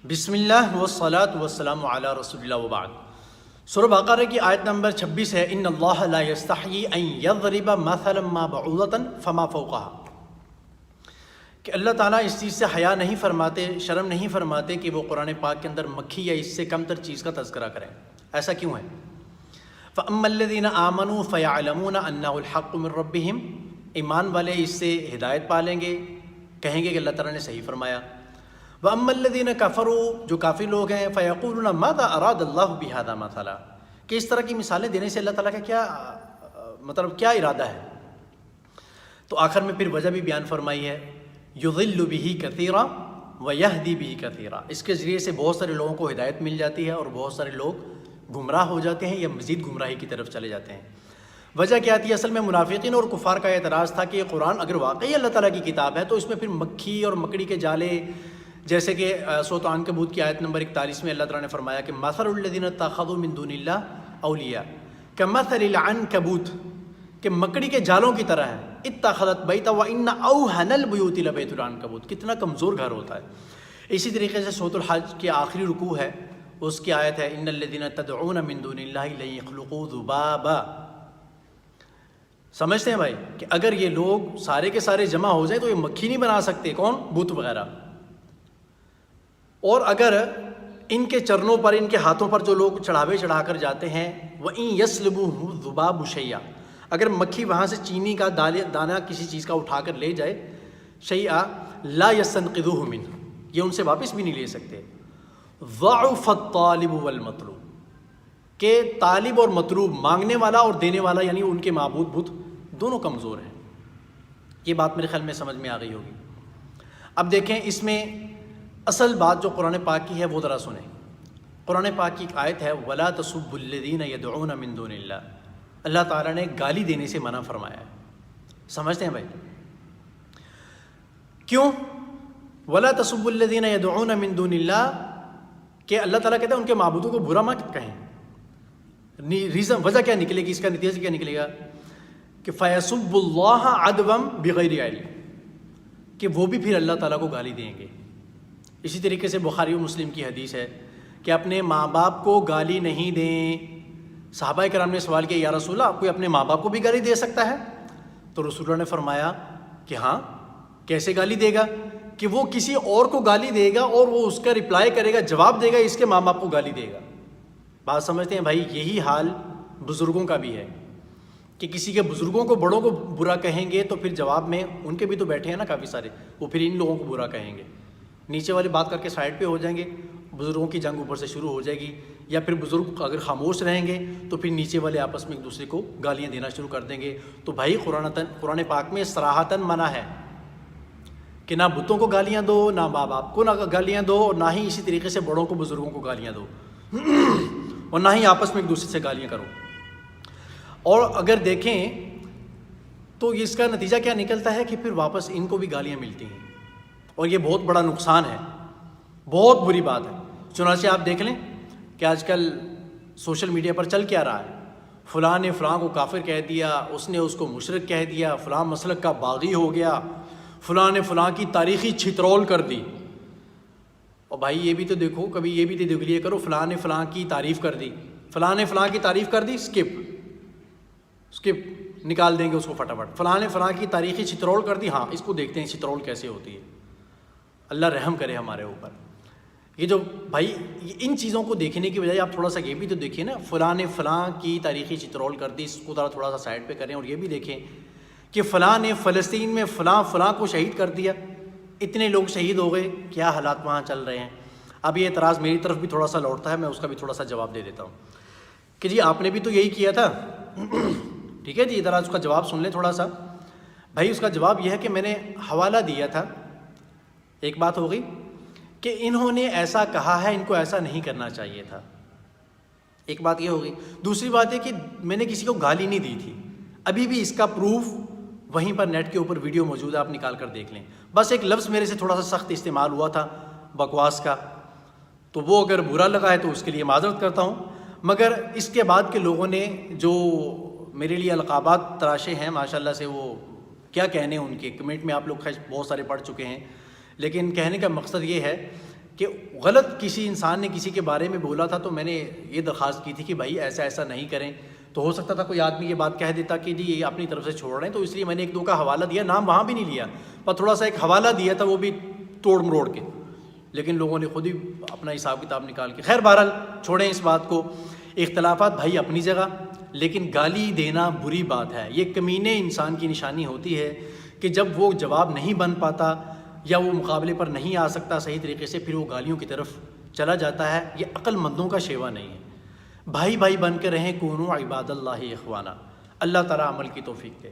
بسم اللہ والصلاة والسلام علی رسول اللہ وبعد۔ سورہ بقرہ کی آیت نمبر 26 ہے، ان اللہ لا یستحیی ان یضرب مثلا ما بعوضۃ فما فوقها، کہ اللہ تعالیٰ اس چیز سے حیا نہیں فرماتے، شرم نہیں فرماتے کہ وہ قرآن پاک کے اندر مکھی یا اس سے کم تر چیز کا تذکرہ کریں۔ ایسا کیوں ہے؟ فَأَمَّا الَّذِينَ آمَنُوا فَيَعْلَمُونَ أَنَّهُ الْحَقُّ مِن رَبِّهِمْ، ایمان والے اس سے ہدایت پالیں گے، کہیں گے کہ اللہ تعالیٰ نے صحیح فرمایا۔ وَأَمَّا الَّذِينَ كَفَرُوا، جو کافر لوگ ہیں، فَيَقُولُونَ مَاذَا أَرَادَ اللَّهُ بِهَذَا مَثَلًا، کہ اس طرح کی مثالیں دینے سے اللہ تعالیٰ کا کیا ارادہ ہے؟ تو آخر میں پھر وجہ بھی بیان فرمائی ہے، يُضِلُّ بِهِ كَثِيرًا وَيَهْدِي بِهِ كَثِيرًا، اس کے ذریعے سے بہت سارے لوگوں کو ہدایت مل جاتی ہے اور بہت سارے لوگ گمراہ ہو جاتے ہیں یا مزید گمراہی کی طرف چلے جاتے ہیں۔ وجہ کیا تھی؟ اصل میں منافقین اور کفار کا اعتراض تھا کہ یہ قرآن اگر واقعی اللہ تعالیٰ کی کتاب ہے تو اس میں پھر مکھی اور مکڑی کے جالے، جیسے کہ سورۃ عنکبوت کی آیت نمبر 41 میں اللہ تعالیٰ نے فرمایا کہ مثل الذین اتخذوا من دون اللہ اولیاء کمثل العنکبوت، کہ مکڑی کے جالوں کی طرح ہے، اتخذت بیتا وان اوہن البیوت لبیت العنکبوت، کتنا کمزور گھر ہوتا ہے۔ اسی طریقے سے سورۃ الحج کی آخری رکوع ہے، اس کی آیت ہے ان الذین تدعون من دون اللہ لن یخلقوا ذبابا، سمجھتے ہیں بھائی کہ اگر یہ لوگ سارے کے سارے جمع ہو جائیں تو یہ مکھی نہیں بنا سکتے، کون؟ بت وغیرہ۔ اور اگر ان کے چرنوں پر، ان کے ہاتھوں پر جو لوگ چڑھاوے چڑھا کر جاتے ہیں، وَإِن يَسْلُبُهُ الذُّبَابُ شَيْئًا، اگر مکھی وہاں سے چینی کا دانہ کسی چیز کا اٹھا کر لے جائے، شَيْئًا لَا يَسْتَنقِذُهُ مِنْهُ، یہ ان سے واپس بھی نہیں لے سکتے۔ ضَعُفَ الطَّالِبُ وَالْمَطْلُوبُ، کہ طالب اور مطلوب، مانگنے والا اور دینے والا، یعنی ان کے معبود بت دونوں کمزور ہیں۔ یہ بات میرے خیال میں سمجھ میں آ گئی ہوگی۔ اب دیکھیں اس میں اصل بات جو قرآن پاک کی ہے وہ ذرا سنیں۔ قرآن پاک کی ایک آیت ہے وَلَا تَسُبُّوا الَّذِينَ يَدْعُونَ مِن دُونِ اللَّهِ، اللہ تعالیٰ نے گالی دینے سے منع فرمایا ہے۔ سمجھتے ہیں بھائی کیوں؟ وَلَا تَسُبُّوا الَّذِينَ يَدْعُونَ مِن دُونِ اللَّهِ، کہ اللہ تعالیٰ کہتا ہے ان کے معبودوں کو برا مت کہیں۔ ریزن، وجہ کیا نکلے گی، اس کا نتیجہ کیا نکلے گا کہ فَيَسُبُّ اللَّهَ عَدْوًا بِغَيْرِ عِلْمٍ، کہ وہ بھی پھر اللہ تعالیٰ کو گالی دیں گے۔ اسی طریقے سے بخاری و مسلم کی حدیث ہے کہ اپنے ماں باپ کو گالی نہیں دیں۔ صحابہ کرام نے سوال کیا یا رسول اللہ، کوئی اپنے ماں باپ کو بھی گالی دے سکتا ہے؟ تو رسول اللہ نے فرمایا کہ ہاں، کیسے گالی دے گا؟ کہ وہ کسی اور کو گالی دے گا اور وہ اس کا رپلائی کرے گا، جواب دے گا، اس کے ماں باپ کو گالی دے گا۔ بات سمجھتے ہیں بھائی؟ یہی حال بزرگوں کا بھی ہے کہ کسی کے بزرگوں کو، بڑوں کو برا کہیں گے تو پھر جواب میں ان کے بھی تو بیٹھے ہیں نا کافی سارے، وہ پھر ان لوگوں کو برا کہیں گے، نیچے والی بات کر کے سائڈ پہ ہو جائیں گے، بزرگوں کی جنگ اوپر سے شروع ہو جائے گی، یا پھر بزرگ اگر خاموش رہیں گے تو پھر نیچے والے آپس میں ایک دوسرے کو گالیاں دینا شروع کر دیں گے۔ تو بھائی قرآن پاک میں صراحتاً منع ہے کہ نہ بتوں کو گالیاں دو، نہ ماں باپ کو نہ گالیاں دو، اور نہ ہی اسی طریقے سے بڑوں کو، بزرگوں کو گالیاں دو، اور نہ ہی آپس میں ایک دوسرے سے گالیاں کرو۔ اور اگر دیکھیں تو اس کا نتیجہ کیا نکلتا ہے کہ پھر واپس ان کو بھی گالیاں ملتی ہیں، اور یہ بہت بڑا نقصان ہے، بہت بری بات ہے۔ چنانچہ آپ دیکھ لیں کہ آج کل سوشل میڈیا پر چل کیا رہا ہے، فلاں نے فلاں کو کافر کہہ دیا، اس نے اس کو مشرک کہہ دیا، فلاں مسلک کا باغی ہو گیا، فلاں نے فلاں کی تاریخی چھترول کر دی۔ اور بھائی یہ بھی تو دیکھو، کبھی یہ بھی تو دیکھ لیا کرو، فلاں نے فلاں کی تعریف کر دی، فلاں نے فلاں کی تعریف کر دی، اسکپ نکال دیں گے اس کو فٹافٹ۔ فلاں نے فلاں کی تاریخی چھترول کر دی، ہاں اس کو دیکھتے ہیں چھترول کیسے ہوتی ہے، اللہ رحم کرے ہمارے اوپر۔ یہ جو بھائی ان چیزوں کو دیکھنے کی بجائے آپ تھوڑا سا یہ بھی تو دیکھیں نا، فلاں نے فلاں کی تاریخی چترول کر دی، اس کو تھوڑا سا سائڈ پہ کریں، اور یہ بھی دیکھیں کہ فلاں نے فلسطین میں فلاں کو شہید کر دیا، اتنے لوگ شہید ہو گئے، کیا حالات وہاں چل رہے ہیں۔ اب یہ اعتراض میری طرف بھی تھوڑا سا لوٹتا ہے، میں اس کا بھی تھوڑا سا جواب دے دیتا ہوں کہ جی آپ نے بھی تو یہی کیا تھا، ٹھیک ہے جی، ادھر اس کا جواب سن لیں تھوڑا سا۔ بھائی اس کا جواب یہ ہے کہ میں نے حوالہ دیا تھا، ایک بات ہو گئی کہ انہوں نے ایسا کہا ہے، ان کو ایسا نہیں کرنا چاہیے تھا، ایک بات یہ ہوگی۔ دوسری بات ہے کہ میں نے کسی کو گالی نہیں دی تھی، ابھی بھی اس کا پروف وہیں پر نیٹ کے اوپر ویڈیو موجود ہے، آپ نکال کر دیکھ لیں۔ بس ایک لفظ میرے سے تھوڑا سا سخت استعمال ہوا تھا، بکواس کا، تو وہ اگر برا لگا ہے تو اس کے لیے معذرت کرتا ہوں، مگر اس کے بعد کے لوگوں نے جو میرے لیے القابات تراشے ہیں ماشاءاللہ سے، وہ کیا کہنے ان کے، کمنٹ میں آپ لوگ بہت سارے پڑھ چکے ہیں، لیکن کہنے کا مقصد یہ ہے کہ غلط کسی انسان نے کسی کے بارے میں بولا تھا تو میں نے یہ درخواست کی تھی کہ بھائی ایسا ایسا نہیں کریں، تو ہو سکتا تھا کوئی آدمی یہ بات کہہ دیتا کہ جی یہ اپنی طرف سے چھوڑ رہے ہیں، تو اس لیے میں نے ایک دو کا حوالہ دیا، نام وہاں بھی نہیں لیا، پر تھوڑا سا ایک حوالہ دیا تھا، وہ بھی توڑ مروڑ کے، لیکن لوگوں نے خود ہی اپنا حساب کتاب نکال کے، خیر بہرحال چھوڑیں اس بات کو۔ اختلافات بھائی اپنی جگہ، لیکن گالی دینا بری بات ہے، یہ کمینے انسان کی نشانی ہوتی ہے کہ جب وہ جواب نہیں بن پاتا یا وہ مقابلے پر نہیں آ سکتا صحیح طریقے سے، پھر وہ گالیوں کی طرف چلا جاتا ہے، یہ عقل مندوں کا شیوا نہیں ہے۔ بھائی بھائی بن کے رہیں، کونوا عباد اللہ اخوانا، اللہ تعالیٰ عمل کی توفیق دے۔